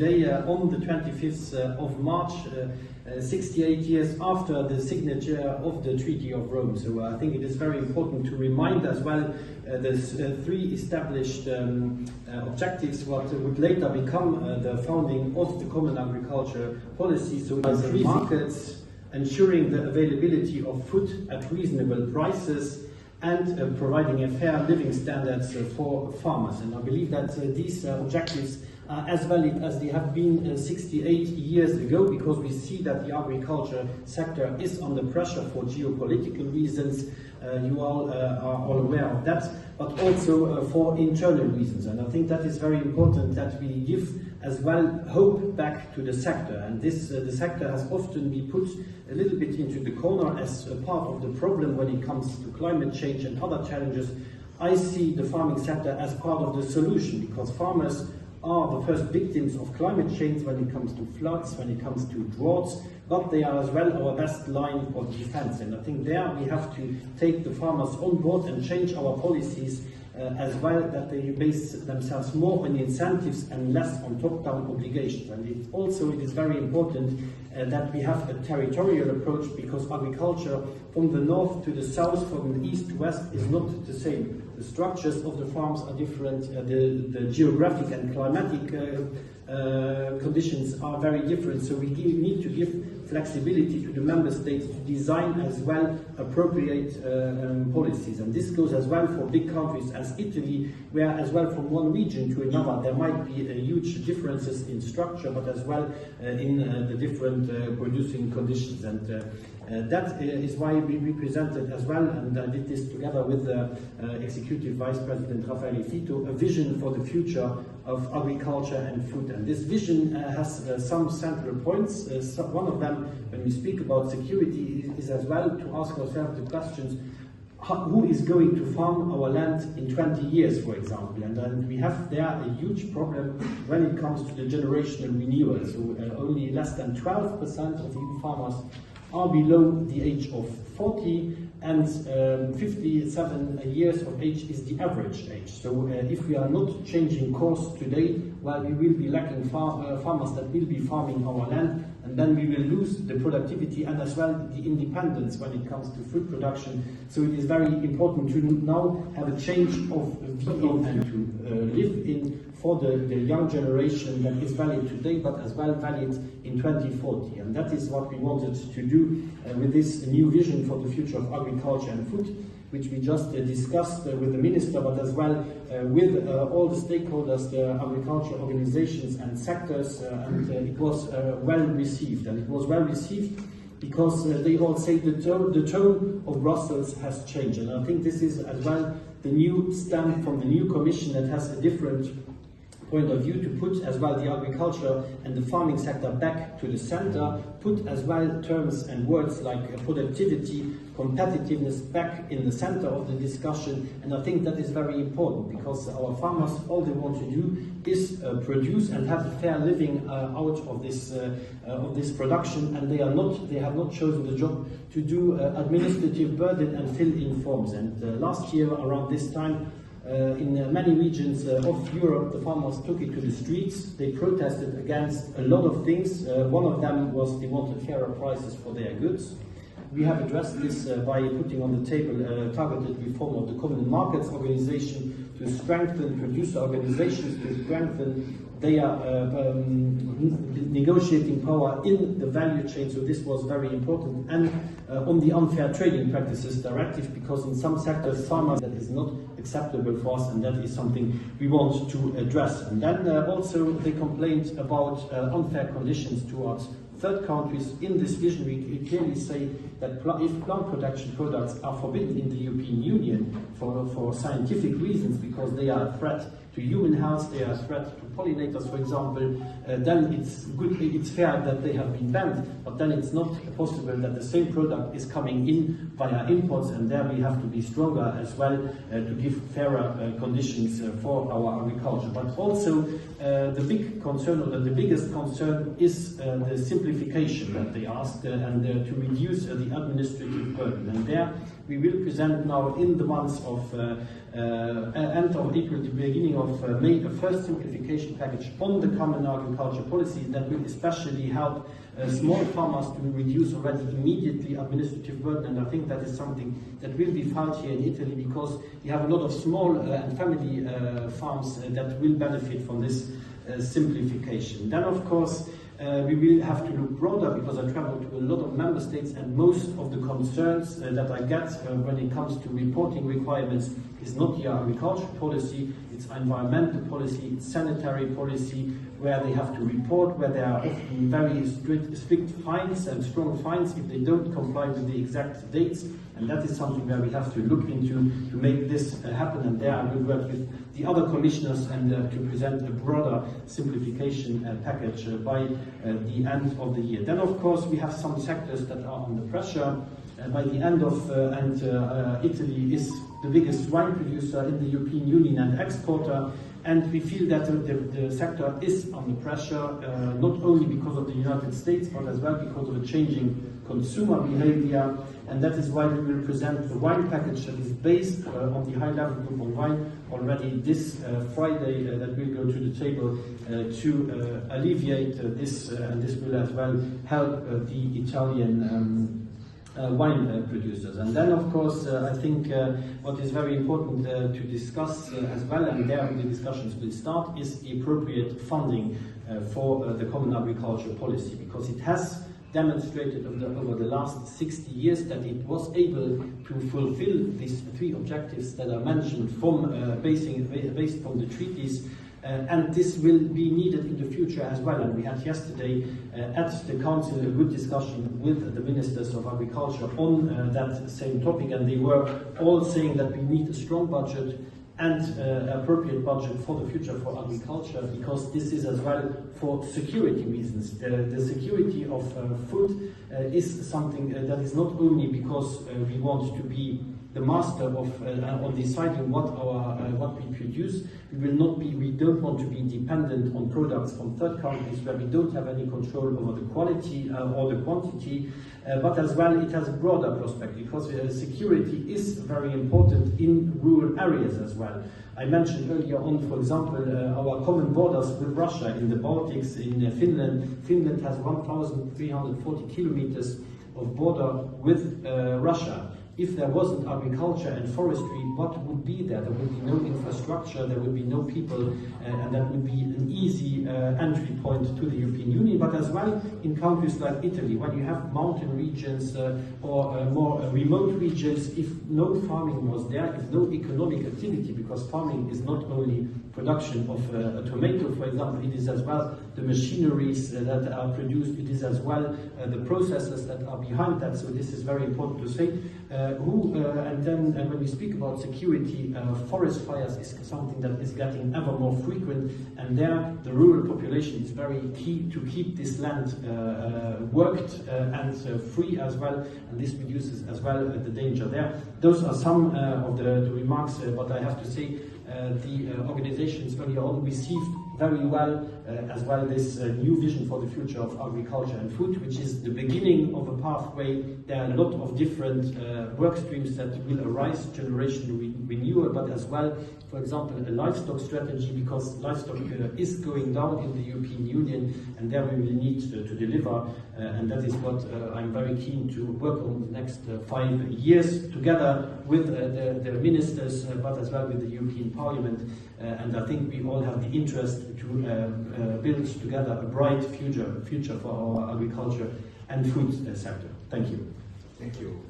today on the 25th of March, 68 years after the signature of the Treaty of Rome. So I think it is very important to remind as well the three established objectives what would later become the founding of the Common Agriculture Policy. So free markets, ensuring the availability of food at reasonable prices, and providing a fair living standards for farmers. And I believe that these objectives are as valid as they have been 68 years ago, because we see that the agriculture sector is under pressure for geopolitical reasons. You all are all aware of that, but also for internal reasons. And I think that is very important that we give as well hope back to the sector. And this the sector has often been put a little bit into the corner as a part of the problem when it comes to climate change and other challenges. I see the farming sector as part of the solution, because farmers are the first victims of climate change when it comes to floods, when it comes to droughts, but they are as well our best line of defense. And I think there we have to take the farmers on board and change our policies as well, that they base themselves more on incentives and less on top-down obligations. And it is very important that we have a territorial approach, because agriculture from the north to the south, from the east to west, is not the same. The structures of the farms are different, the geographic and climatic conditions are very different, so we need to give flexibility to the member states to design as well appropriate policies. And this goes as well for big countries as Italy, where as well from one region to another there might be huge differences in structure, but as well in the different producing conditions. And that is why we presented as well, and I did this together with the Executive Vice President Raffaele Fitto, a vision for the future of agriculture and food. And this vision has some central points. One of them, when we speak about security, is as well to ask ourselves the questions: who is going to farm our land in 20 years, for example? And we have there a huge problem when it comes to the generational renewal. So only less than 12% of EU farmers are below the age of 40, and 57 years of age is the average age. So if we are not changing course today, well, we will be lacking farmers that will be farming our land, and then we will lose the productivity and as well the independence when it comes to food production. So it is very important to now have a change of view and to live in for the young generation that is valid today, but as well valid in 2040. And that is what we wanted to do with this new vision for the future of agriculture and food, which we just discussed with the Minister, but as well with all the stakeholders, the agriculture organizations and sectors, and it was well received. And it was well received because they all say the tone of Brussels has changed. And I think this is as well the new stand from the new Commission that has a different point of view, to put as well the agriculture and the farming sector back to the center, put as well terms and words like productivity, competitiveness back in the center of the discussion. And I think that is very important, because our farmers, all they want to do is produce and have a fair living out of this production, and they have not chosen the job to do administrative burden and fill in forms. And last year around this time, in many regions of Europe, the farmers took it to the streets. They protested against a lot of things. One of them was they wanted fairer prices for their goods. We have addressed this by putting on the table a targeted reform of the Common Markets Organization to strengthen producer organizations, to strengthen their negotiating power in the value chain. So this was very important. And on the Unfair Trading Practices Directive, because in some sectors, farmers, that is not acceptable for us, and that is something we want to address. And then also they complained about unfair conditions towards third countries. In this vision, we clearly say that if plant protection products are forbidden in the European Union for scientific reasons, because they are a threat to human health, they are a threat to pollinators, for example, then it's fair that they have been banned, but then it's not possible that the same product is coming in via imports, and there we have to be stronger as well to give fairer conditions for our agriculture. But also the big concern, or the biggest concern, is the simplification that they asked and to reduce the administrative burden. And there we will present now in the months of end of April to beginning of May a first simplification package on the common agriculture policy that will especially help small farmers to reduce already immediately administrative burden, and I think that is something that will be felt here in Italy, because we have a lot of small and family farms that will benefit from this simplification. Then of course we will have to look broader, because I travel to a lot of member states, and most of the concerns that I get when it comes to reporting requirements is not the agriculture policy, it's environmental policy, it's sanitary policy, where they have to report, where there are often very strict fines and strong fines if they don't comply with the exact dates, and that is something where we have to look into to make this happen, and there I will work with the other commissioners and to present a broader simplification package by the end of the year. Then of course we have some sectors that are under pressure. By the end of, Italy is the biggest wine producer in the European Union and exporter, and we feel that the sector is under pressure, not only because of the United States, but as well because of a changing consumer behavior, and that is why we will present the wine package that is based on the high-level group on wine already this Friday, that will go to the table to alleviate this, and this will as well help the Italian wine producers. And then of course I think what is very important to discuss as well, and there the discussions will start, is the appropriate funding for the common agriculture policy, because it has demonstrated over the last 60 years that it was able to fulfill these three objectives that are mentioned from based on the treaties. And this will be needed in the future as well. And we had yesterday at the Council a good discussion with the Ministers of Agriculture on that same topic, and they were all saying that we need a strong budget and appropriate budget for the future for agriculture, because this is as well for security reasons. The security of food is something that is not only because we want to be the master of on deciding what we produce. We don't want to be dependent on products from third countries where we don't have any control over the quality or the quantity, but as well it has a broader prospect, because security is very important in rural areas as well. I mentioned earlier on, for example, our common borders with Russia in the Baltics, in Finland. Finland has 1,340 kilometers of border with Russia. If there wasn't agriculture and forestry, what would be there? There would be no infrastructure, there would be no people, and that would be an easy entry point to the European Union. But as well in countries like Italy, when you have mountain regions or more remote regions, if no farming was there, if no economic activity, because farming is not only production of a tomato, for example, it is as well the machineries that are produced, it is as well the processes that are behind that. So this is very important to say. And then when we speak about security, forest fires is something that is getting ever more frequent, and there the rural population is very key to keep this land worked and free as well, and this reduces as well the danger there. Those are some of the remarks, but I have to say the organizations earlier on received very well as well this new vision for the future of agriculture and food, which is the beginning of a pathway. There are a lot of different work streams that will arise, generation renewal, but as well, for example, a livestock strategy, because livestock is going down in the European Union, and there we will need to deliver, and that is what I'm very keen to work on the next 5 years, together with the ministers, but as well with the European Parliament, and I think we all have the interest to build together a bright future for our agriculture and food sector. Thank you. Thank you.